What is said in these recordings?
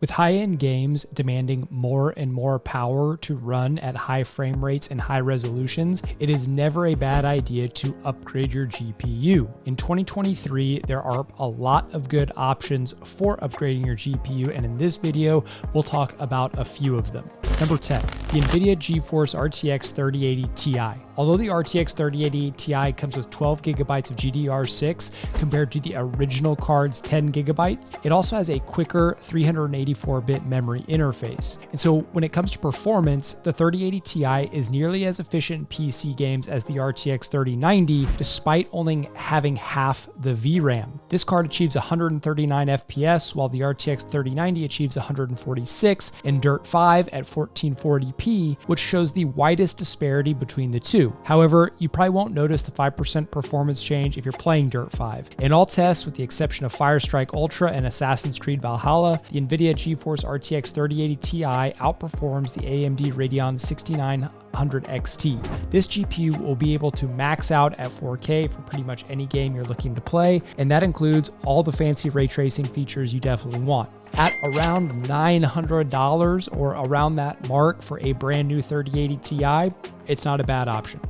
With high-end games demanding more and more power to run at high frame rates and high resolutions, it is never a bad idea to upgrade your GPU. In 2023, there are a lot of good options for upgrading your GPU, and in this video, we'll talk about a few of them. Number 10, the Nvidia GeForce RTX 3080 Ti. Although the RTX 3080 Ti comes with 12 gigabytes of GDDR6 compared to the original card's 10 gigabytes, it also has a quicker 384-bit memory interface. And so when it comes to performance, the 3080 Ti is nearly as efficient in PC games as the RTX 3090, despite only having half the VRAM. This card achieves 139 FPS, while the RTX 3090 achieves 146 in Dirt 5 at 1440p, which shows the widest disparity between the two. However, you probably won't notice the 5% performance change if you're playing Dirt 5. In all tests, with the exception of Firestrike Ultra and Assassin's Creed Valhalla, the Nvidia GeForce RTX 3080 Ti outperforms the AMD Radeon 6900 XT. This GPU will be able to max out at 4K for pretty much any game you're looking to play, and that includes all the fancy ray tracing features you definitely want. At around $900 or around that mark for a brand new 3080 Ti, it's not a bad option.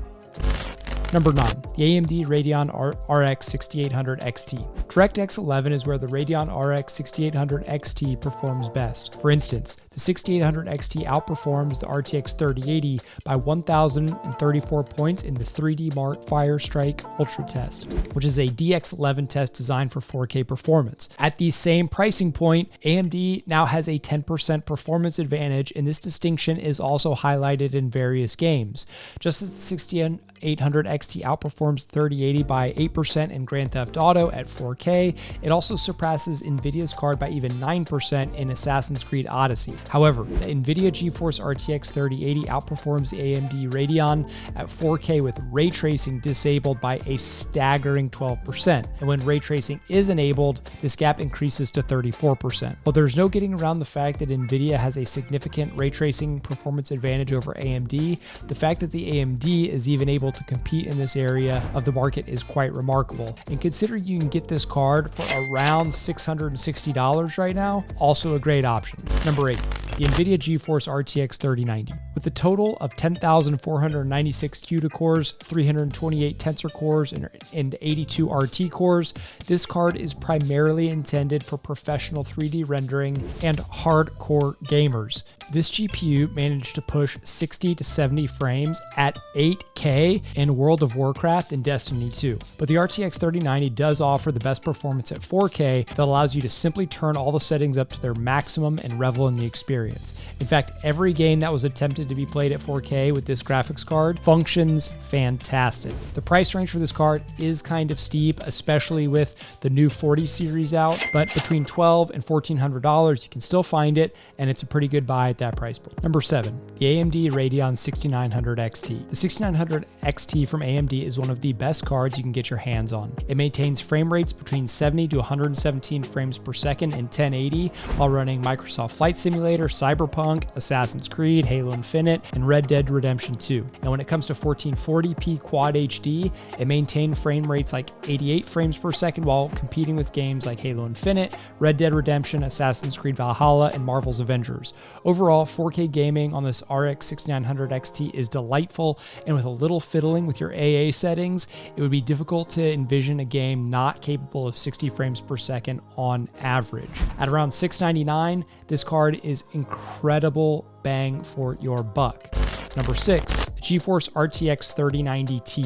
Number 9, the AMD Radeon RX 6800 XT. DirectX 11 is where the Radeon RX 6800 XT performs best. For instance, the 6800 XT outperforms the RTX 3080 by 1,034 points in the 3D Mark Firestrike Ultra test, which is a DX11 test designed for 4K performance. At the same pricing point, AMD now has a 10% performance advantage, and this distinction is also highlighted in various games. Just as the 6800 XT outperforms 3080 by 8% in Grand Theft Auto at 4K, it also surpasses Nvidia's card by even 9% in Assassin's Creed Odyssey. However, the Nvidia GeForce RTX 3080 outperforms the AMD Radeon at 4K with ray tracing disabled by a staggering 12%. And when ray tracing is enabled, this gap increases to 34%. While there's no getting around the fact that Nvidia has a significant ray tracing performance advantage over AMD, the fact that the AMD is even able to compete in this area of the market is quite remarkable. And considering you can get this card for around $660 right now, also a great option. Number 8, the Nvidia GeForce RTX 3090. With a total of 10,496 CUDA cores, 328 Tensor cores, and 82 RT cores, this card is primarily intended for professional 3D rendering and hardcore gamers. This GPU managed to push 60 to 70 frames at 8K in World of Warcraft and Destiny 2. But the RTX 3090 does offer the best performance at 4K that allows you to simply turn all the settings up to their maximum and revel in the experience. In fact, every game that was attempted to be played at 4K with this graphics card functions fantastic. The price range for this card is kind of steep, especially with the new 40 series out, but between $1,200 and $1,400, you can still find it, and it's a pretty good buy at that price point. Number 7, the AMD Radeon 6900 XT. The 6900 XT from AMD is one of the best cards you can get your hands on. It maintains frame rates between 70 to 117 frames per second in 1080 while running Microsoft Flight Simulator, Cyberpunk, Assassin's Creed, Halo Infinite, and Red Dead Redemption 2. And when it comes to 1440p Quad HD, it maintained frame rates like 88 frames per second while competing with games like Halo Infinite, Red Dead Redemption, Assassin's Creed Valhalla, and Marvel's Avengers. Overall, 4K gaming on this RX 6900 XT is delightful, and with a little fiddling with your AA settings, it would be difficult to envision a game not capable of 60 frames per second on average. At around $699, this card is incredible bang for your buck. Number 6, the GeForce RTX 3090 Ti.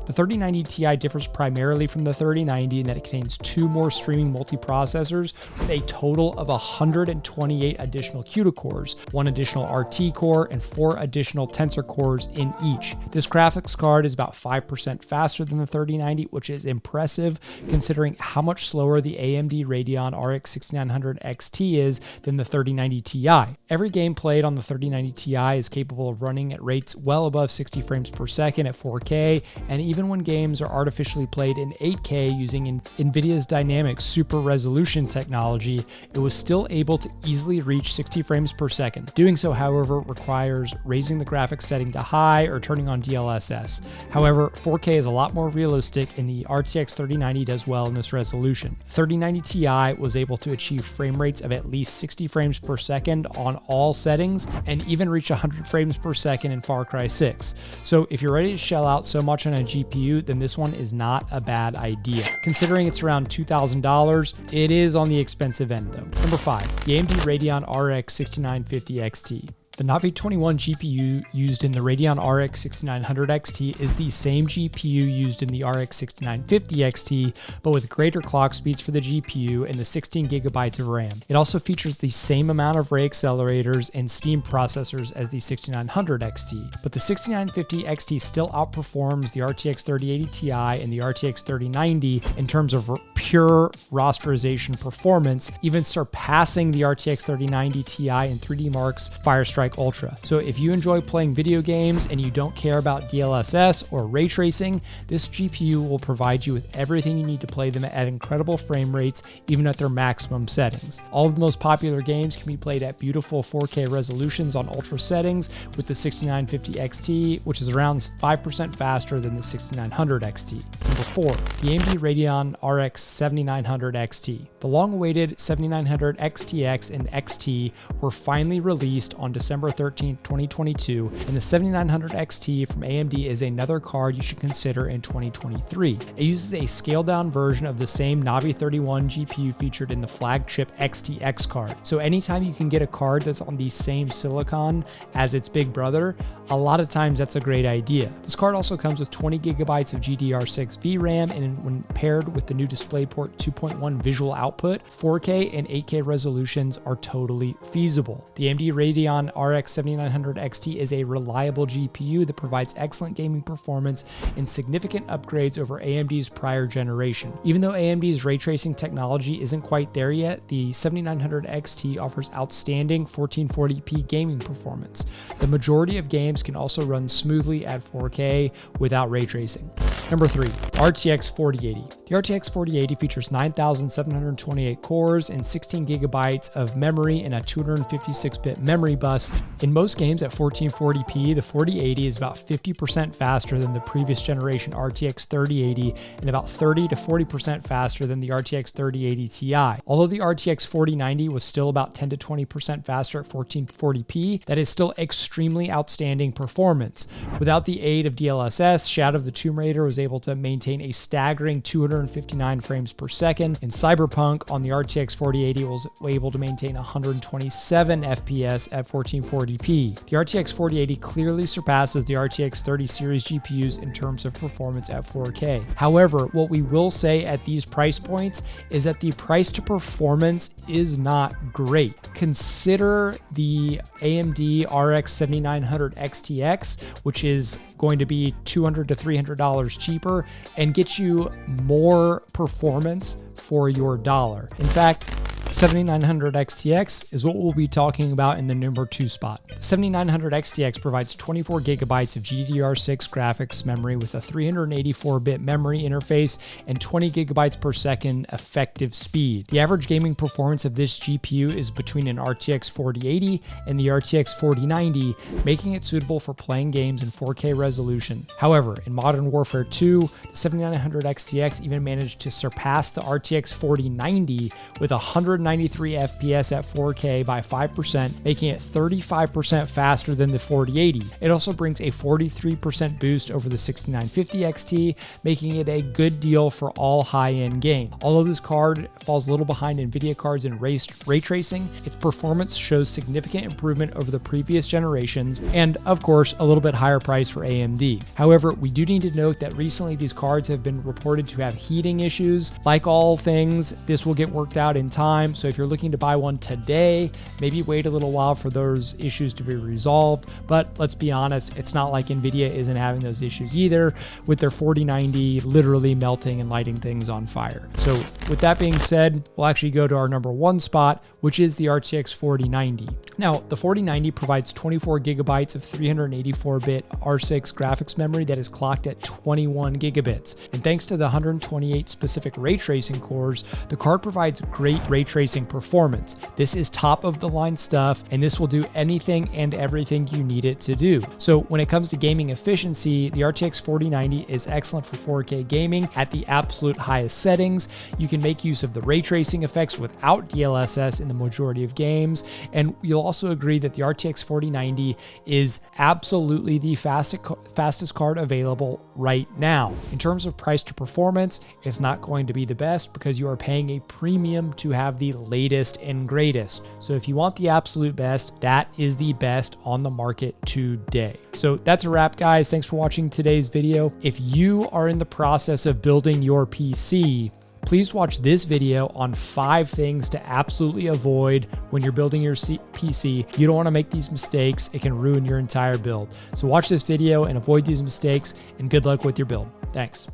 The 3090 Ti differs primarily from the 3090 in that it contains 2 more streaming multiprocessors with a total of 128 additional CUDA cores, 1 additional RT core, and 4 additional Tensor cores in each. This graphics card is about 5% faster than the 3090, which is impressive considering how much slower the AMD Radeon RX 6900 XT is than the 3090 Ti. Every game played on the 3090 Ti is capable of running running at rates well above 60 frames per second at 4K, and even when games are artificially played in 8K using Nvidia's dynamic super resolution technology, it was still able to easily reach 60 frames per second. Doing so, however, requires raising the graphics setting to high or turning on DLSS. However, 4K is a lot more realistic, and the RTX 3090 does well in this resolution. 3090 Ti was able to achieve frame rates of at least 60 frames per second on all settings, and even reach 100 frames per second in Far Cry 6. So if you're ready to shell out so much on a GPU, then this one is not a bad idea. Considering it's around $2,000, it is on the expensive end though. Number 5, the AMD Radeon RX 6950 XT. The Navi 21 GPU used in the Radeon RX 6900 XT is the same GPU used in the RX 6950 XT, but with greater clock speeds for the GPU and the 16 gigabytes of RAM. It also features the same amount of ray accelerators and Steam processors as the 6900 XT, but the 6950 XT still outperforms the RTX 3080 Ti and the RTX 3090 in terms of pure rasterization performance, even surpassing the RTX 3090 Ti and 3D Mark's Firestrike Ultra. So if you enjoy playing video games and you don't care about DLSS or ray tracing, this GPU will provide you with everything you need to play them at incredible frame rates, even at their maximum settings. All of the most popular games can be played at beautiful 4K resolutions on ultra settings with the 6950 XT, which is around 5% faster than the 6900 XT. Number 4, the AMD Radeon RX 7900 XT. The long-awaited 7900 XTX and XT were finally released on December 13, 2022, and the 7900 XT from AMD is another card you should consider in 2023. It uses a scaled-down version of the same Navi 31 GPU featured in the flagship XTX card. So anytime you can get a card that's on the same silicon as its big brother, a lot of times that's a great idea. This card also comes with 20 gigabytes of GDDR6 VRAM, and when paired with the new DisplayPort 2.1 visual output, 4K and 8K resolutions are totally feasible. The AMD Radeon RX 7900 XT is a reliable GPU that provides excellent gaming performance and significant upgrades over AMD's prior generation. Even though AMD's ray tracing technology isn't quite there yet, the 7900 XT offers outstanding 1440p gaming performance. The majority of games can also run smoothly at 4K without ray tracing. Number 3, RTX 4080. The RTX 4080 features 9,728 cores and 16 gigabytes of memory and a 256-bit memory bus. In most games at 1440p, the 4080 is about 50% faster than the previous generation RTX 3080 and about 30 to 40% faster than the RTX 3080 Ti. Although the RTX 4090 was still about 10 to 20% faster at 1440p, that is still extremely outstanding performance. Without the aid of DLSS, Shadow of the Tomb Raider was able to maintain a staggering 259 frames per second, and Cyberpunk on the RTX 4080 was able to maintain 127 FPS at 1440p. The RTX 4080 clearly surpasses the RTX 30 series GPUs in terms of performance at 4K. However, what we will say at these price points is that the price to performance is not great. Consider the AMD RX 7900 XTX, which is going to be $200 to $300 cheaper and get you more performance for your dollar. In fact, 7900 XTX is what we'll be talking about in the number 2 spot. The 7900 XTX provides 24 gigabytes of GDDR6 graphics memory with a 384-bit memory interface and 20 gigabytes per second effective speed. The average gaming performance of this GPU is between an RTX 4080 and the RTX 4090, making it suitable for playing games in 4K resolution. However, in Modern Warfare 2, the 7900 XTX even managed to surpass the RTX 4090 with 193 FPS at 4K by 5%, making it 35% faster than the 4080. It also brings a 43% boost over the 6950 XT, making it a good deal for all high-end games. Although this card falls a little behind Nvidia cards in ray tracing, its performance shows significant improvement over the previous generations, and of course, a little bit higher price for AMD. However, we do need to note that recently these cards have been reported to have heating issues. Like all things, this will get worked out in time, soon. So if you're looking to buy one today, maybe wait a little while for those issues to be resolved. But let's be honest, it's not like Nvidia isn't having those issues either, with their 4090 literally melting and lighting things on fire. So with that being said, we'll actually go to our number one spot, which is the RTX 4090. Now, the 4090 provides 24 gigabytes of 384-bit R6 graphics memory that is clocked at 21 gigabits. And thanks to the 128 specific ray tracing cores, the card provides great ray tracing performance. This is top of the line stuff, and this will do anything and everything you need it to do. So when it comes to gaming efficiency, the RTX 4090 is excellent for 4K gaming at the absolute highest settings. You can make use of the ray tracing effects without DLSS in the majority of games, and you'll also agree that the RTX 4090 is absolutely the fastest card available right now. In terms of price to performance, it's not going to be the best because you are paying a premium to have the latest and greatest. So if you want the absolute best, that is the best on the market today. So that's a wrap, guys. Thanks for watching today's video. If you are in the process of building your PC, please watch this video on 5 things to absolutely avoid when you're building your PC. You don't want to make these mistakes. It can ruin your entire build. So watch this video and avoid these mistakes, and good luck with your build. Thanks.